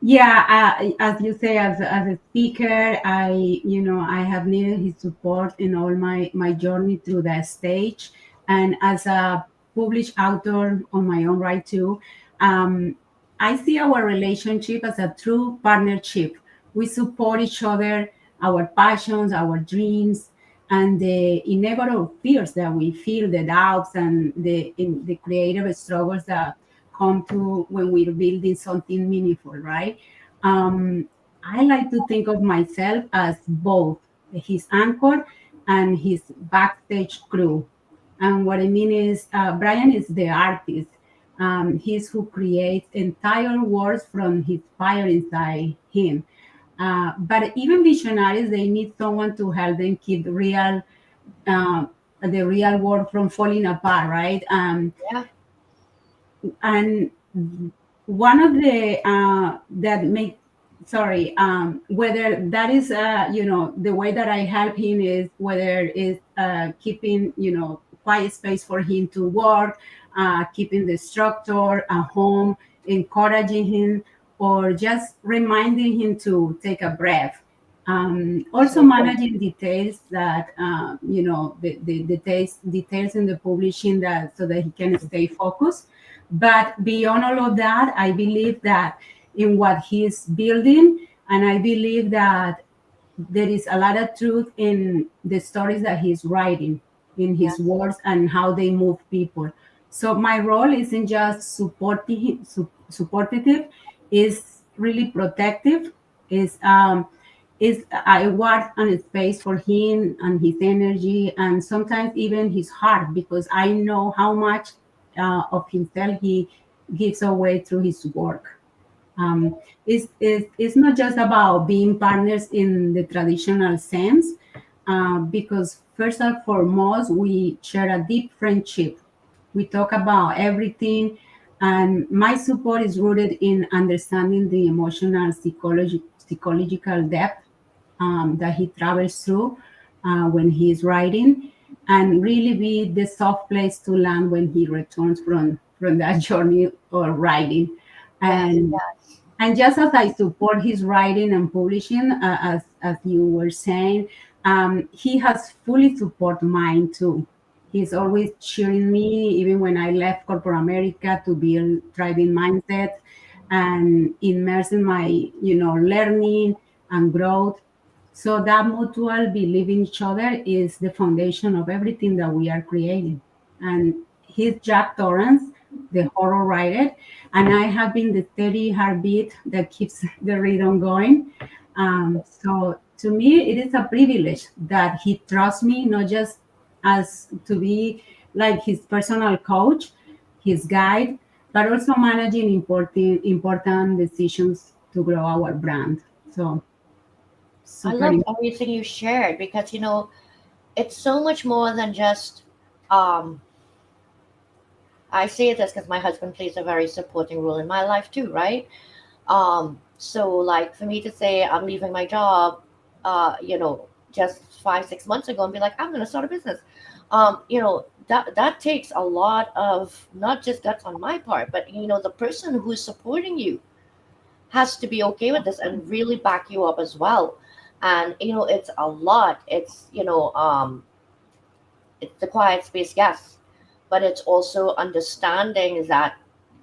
Yeah, as you say, as a speaker, I have needed his support in all my journey through the stage, and as a published author on my own right too. um, I see our relationship as a true partnership. We support each other, our passions, our dreams, and the inevitable fears that we feel, the doubts and the creative struggles that come to when we're building something meaningful, right? Um, I like to think of myself as both his anchor and his backstage crew. And what I mean is, Brian is the artist. He's who creates entire worlds from his fire inside him. But even visionaries, they need someone to help them keep uh, the real world from falling apart, right? Yeah. And one of the that make sorry whether that is the way that I help him is whether it's keeping quiet space for him to work, keeping the structure at home, encouraging him, or just reminding him to take a breath. Also So managing details that the details in the publishing, that so that he can stay focused. But beyond all of that, I believe that in what he's building, and I believe that there is a lot of truth in the stories that he's writing, in his yes. words and how they move people. So my role isn't just supportive, is really protective. Is I want a space for him and his energy, and sometimes even his heart, because I know how much of himself he gives away through his work. Um, it's not just about being partners in the traditional sense, because first and foremost, we share a deep friendship. We talk about everything, and my support is rooted in understanding the emotional psychological depth that he travels through. when he's writing, and really be the soft place to land when he returns from that journey or writing. Yes, And yes. just as I support his writing and publishing, as you were saying, he has fully support mine too. He's always cheering me, even when I left corporate America to build thriving mindset and immerse in my, learning and growth. So that mutual belief in each other is the foundation of everything that we are creating. And he's Jack Torrance, the horror writer, and I have been the steady heartbeat that keeps the rhythm going. So to me, it is a privilege that he trusts me not just as to be like his personal coach, his guide, but also managing important decisions to grow our brand. So I super. love everything you shared because it's so much more than just. Um, I say this because my husband plays a very supporting role in my life too, right? So like for me to say I'm leaving my job, just 5 6 months ago and be like I'm going to start a business, that takes a lot of not just guts on my part, but the person who's supporting you has to be okay with this and really back you up as well. And it's a lot. It's the quiet space, yes, but it's also understanding that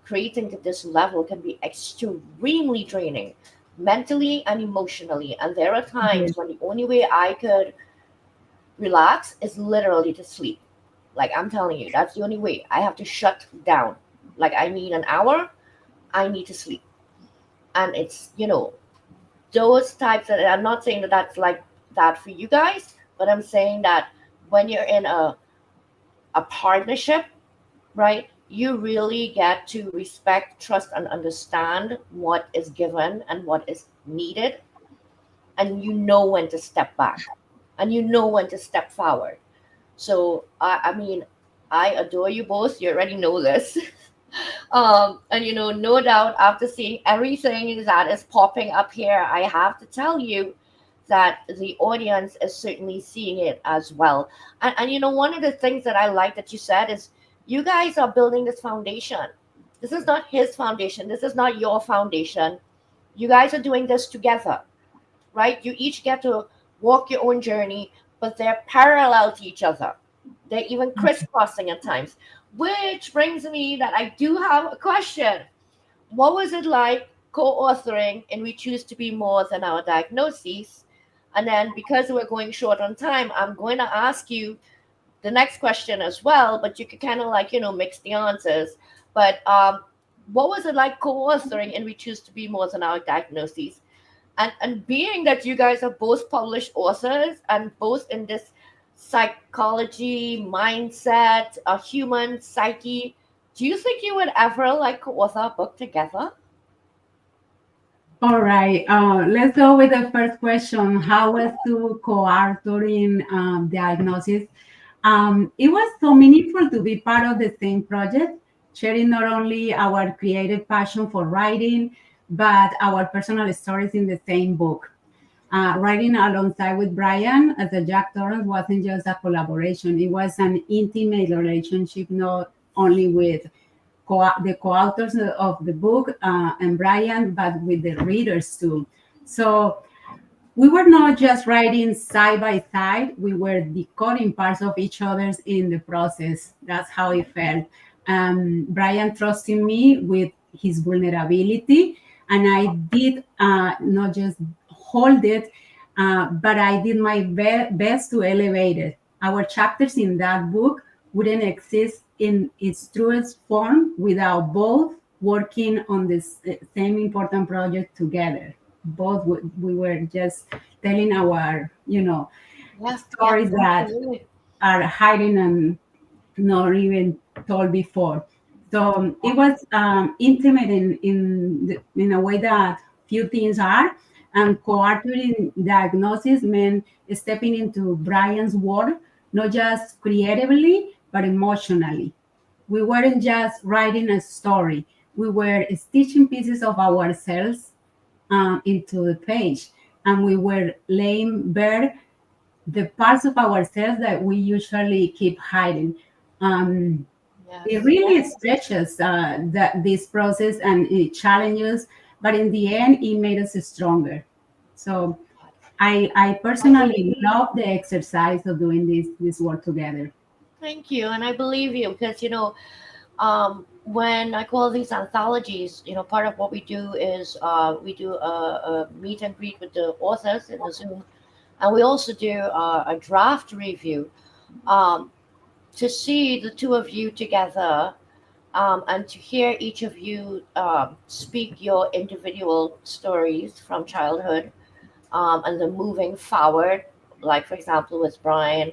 creating to this level can be extremely draining mentally and emotionally. And there are Yes. times when the only way I could relax is literally to sleep. Like I'm telling you, that's the only way. I have to shut down. Like I need an hour, I need to sleep. And it's, those types that I'm not saying that that's like that for you guys, but I'm saying that when you're in a partnership, right? You really get to respect, trust, and understand what is given and what is needed, and you know when to step back and you know when to step forward. So, I mean, I adore you both. You already know this. And no doubt after seeing everything that is popping up here, I have to tell you that the audience is certainly seeing it as well. And one of the things that I like that you said is you guys are building this foundation. This is not his foundation. This is not your foundation. You guys are doing this together, right? You each get to walk your own journey, but they're parallel to each other. They're even crisscrossing at times. Which brings me that I do have a question. What was it like co-authoring in We Choose to Be More Than Our Diagnoses? And then because we're going short on time, I'm going to ask you the next question as well, but you could kind of like, mix the answers. But what was it like co-authoring in We Choose to Be More Than Our Diagnoses? And being that you guys are both published authors and both in this psychology, mindset, a human psyche, do you think you would ever like co-author a book together? All right. Let's go with the first question. How was to co-authoring diagnosis? It was so meaningful to be part of the same project, sharing not only our creative passion for writing, but our personal stories in the same book. Writing alongside with Brian as a Jack Torrance wasn't just a collaboration; it was an intimate relationship, not only with the co-authors of the book and Brian, but with the readers too. So we were not just writing side by side, we were decoding parts of each other's in the process. That's how it felt. Brian trusting me with his vulnerability, and I did not just hold it, but I did my best to elevate it. Our chapters in that book wouldn't exist in its truest form without both working on this same important project together. Both we were just telling our Yeah, yeah, stories that absolutely. are hiding and not even told before. So it was intimate in a way that few things are. And co-authoring diagnosis meant stepping into Brian's world, not just creatively, but emotionally. We weren't just writing a story, we were stitching pieces of ourselves into the page, and we were laying bare the parts of ourselves that we usually keep hiding. Um, it Yes. really stretches this process, and it challenges, but in the end, it made us stronger. So I I personally believe. love the exercise of doing this work together. Thank you, and I believe you because when I call these anthologies, part of what we do is we do a meet and greet with the authors in the Zoom, and we also do a draft review um, to see the two of you together and to hear each of you speak your individual stories from childhood and then moving forward. Like, for example, with Brian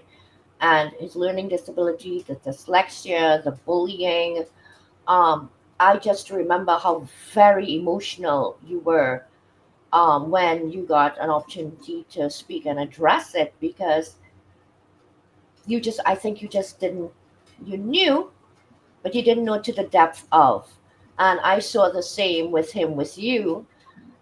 and his learning disability, the dyslexia, the bullying. Um, I just remember how very emotional you were when you got an opportunity to speak and address it because I think you just didn't, you knew, but you didn't know to the depth of. And I saw the same with him, with you.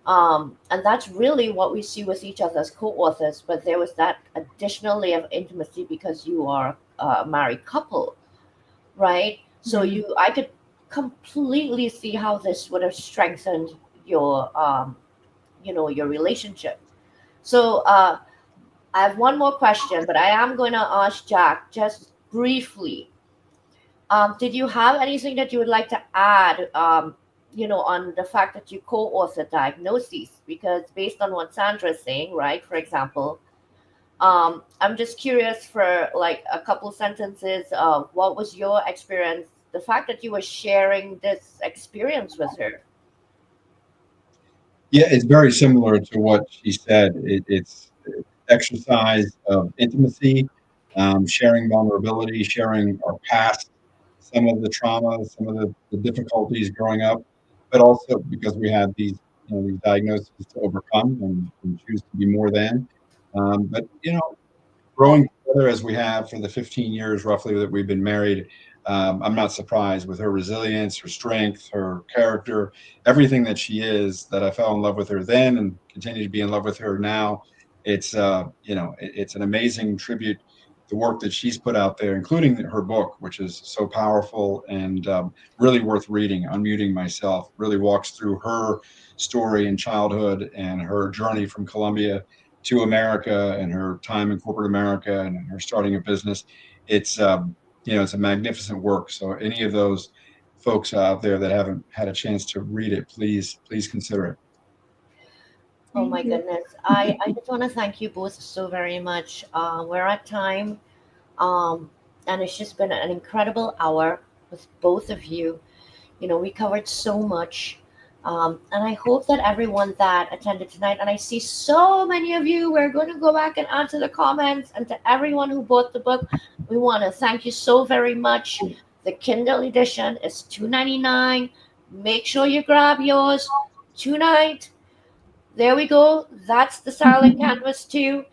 And that's really what we see with each other's co-authors. But there was that additional layer of intimacy because you are a married couple, right? So Mhm. I could completely see how this would have strengthened your, your relationship. So I have one more question, but I am going to ask Jack just briefly. Did you have anything that you would like to add, on the fact that you co-authored diagnoses? Because based on what Sandra's saying, right, for example, I'm just curious for like a couple sentences of what was your experience, the fact that you were sharing this experience with her. Yeah, it's very similar to what she said. It's exercise of intimacy, sharing vulnerability, sharing our past, some of the trauma, some of the difficulties growing up, but also because we had these diagnoses to overcome and choose to be more than. But growing together as we have for the 15 years roughly that we've been married, I'm not surprised with her resilience, her strength, her character, everything that she is. That I fell in love with her then and continue to be in love with her now. It's an amazing tribute. The work that she's put out there, including her book, which is so powerful and really worth reading. Unmuting Myself really walks through her story in childhood and her journey from Colombia to America and her time in corporate America and her starting a business. It's a magnificent work. So any of those folks out there that haven't had a chance to read it, please consider it. Oh Thank my you. goodness. I just want to thank you both so very much. We're at time, um, and it's just been an incredible hour with both of you. We covered so much. And I hope that everyone that attended tonight, and I see so many of you, we're going to go back and answer the comments. And to everyone who bought the book, we want to thank you so very much. The Kindle edition is $2.99. Make sure you grab yours tonight. There we go. That's the silent canvas too.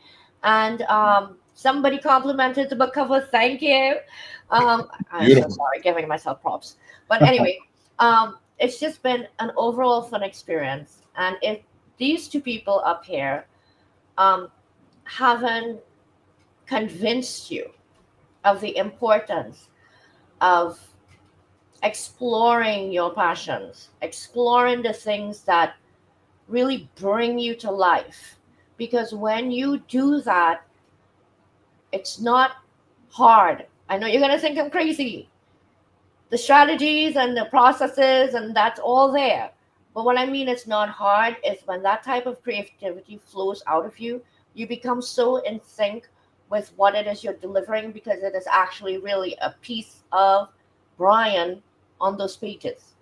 And somebody complimented the book cover. Thank you. I'm so Beautiful. sorry, giving myself props. But anyway, it's just been an overall fun experience. And if these two people up here um, haven't convinced you of the importance of exploring your passions, exploring the things that really bring you to life. Because when you do that, it's not hard. I know you're going to think I'm crazy. The strategies and the processes, and that's all there. But what I mean it's not hard is when that type of creativity flows out of you, you become so in sync with what it is you're delivering because it is actually really a piece of Brian on those pages,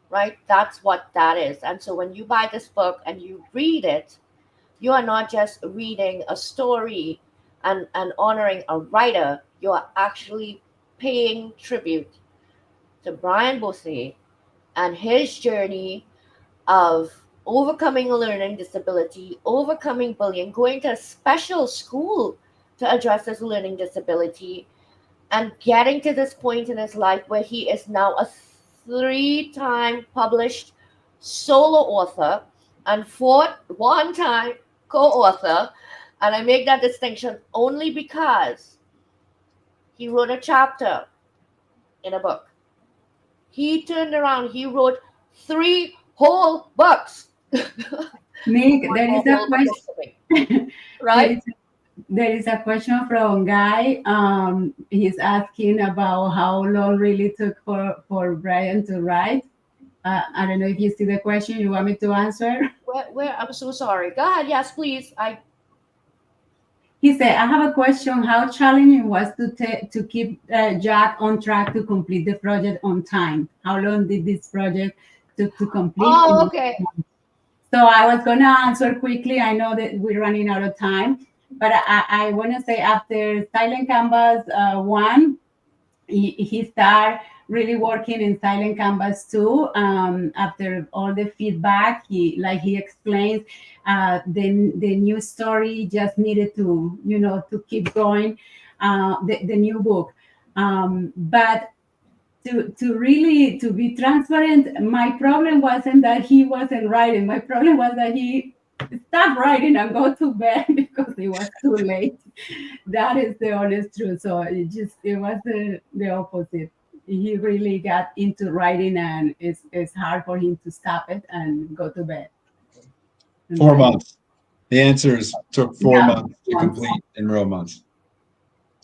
right? That's what that is. And so when you buy this book and you read it, you are not just reading a story and honoring a writer, you are actually paying tribute to Brian Bothe and his journey of overcoming a learning disability, overcoming bullying, going to a special school to address his learning disability, and getting to this point in his life where he is now a three-time published solo author and one-time co-author. And I make that distinction only because he wrote a chapter in a book. He turned around, he wrote 3 whole books. Nick, there is a question. Right? There is a question from Guy. He's asking about how long really took for Brian to write. I don't know if you see the question. You want me to answer? Where? I'm so sorry. Go ahead. Yes, please. He said, "I have a question. How challenging was to keep Jack on track to complete the project on time? How long did this project to complete?" Oh, okay. So I was going to answer quickly. I know that we're running out of time, but I want to say after Silent Canvas 1, he started really working in Silent Canvas 2. After all the feedback, he explains, the new story just needed to keep going, the new book. But to really to be transparent, my problem wasn't that he wasn't writing. My problem was that he stopped writing and go to bed because it was too late. That is the honest truth. So it was the opposite. He really got into writing, and it's hard for him to stop it and go to bed. 4 months. The answers took 4 Yeah. months to complete in real months.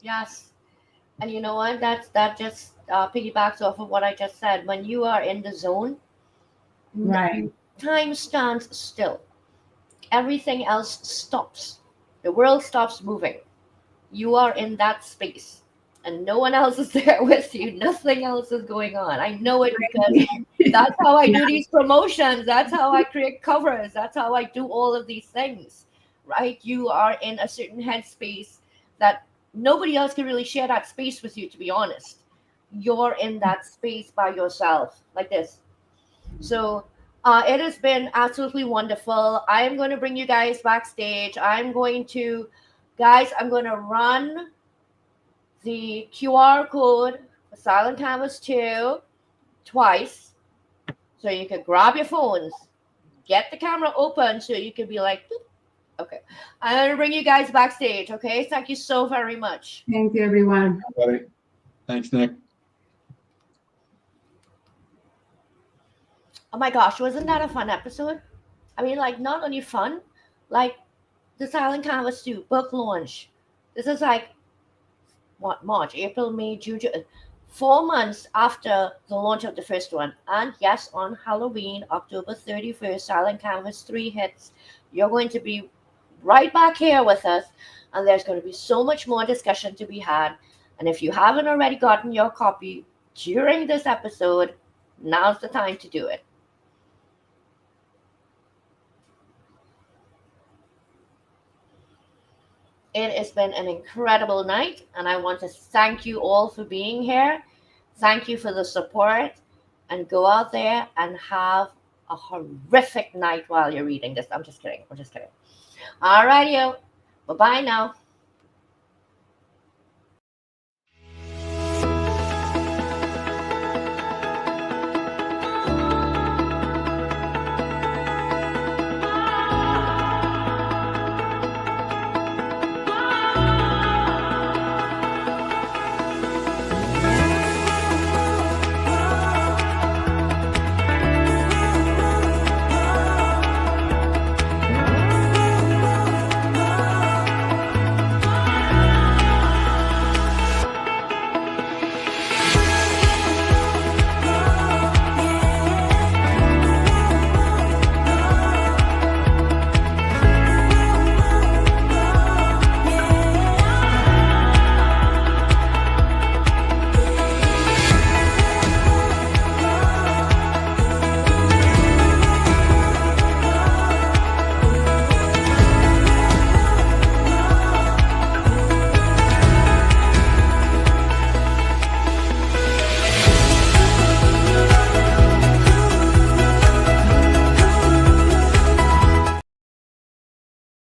Yes. And you know what? That just piggybacks off of what I just said. When you are in the zone, Right. time stands still. Everything else stops. The world stops moving. You are in that space, and no one else is there with you. Nothing else is going on. I know it because that's how I do these promotions. That's how I create covers. That's how I do all of these things, right? You are in a certain headspace that nobody else can really share that space with you, to be honest. You're in that space by yourself, like this. So it has been absolutely wonderful. I am going to bring you guys backstage. I'm going to run the QR code for Silent Canvas 2 twice. So you can grab your phones, get the camera open so you can be like, boop. Okay. I'm going to bring you guys backstage. Okay. Thank you so very much. Thank you, everyone. Buddy. Thanks, Nick. Oh my gosh. Wasn't that a fun episode? I mean, like, not only fun, like the Silent Canvas 2 book launch. This is like, what, March, April, May, June, 4 months after the launch of the first one. And yes, on Halloween, October 31st, Silent Canvas 3 hits. You're going to be right back here with us, and there's going to be so much more discussion to be had. And if you haven't already gotten your copy during this episode, now's the time to do it. It has been an incredible night, and I want to thank you all for being here. Thank you for the support, and go out there and have a horrific night while you're reading this. I'm just kidding. All righty, bye-bye now.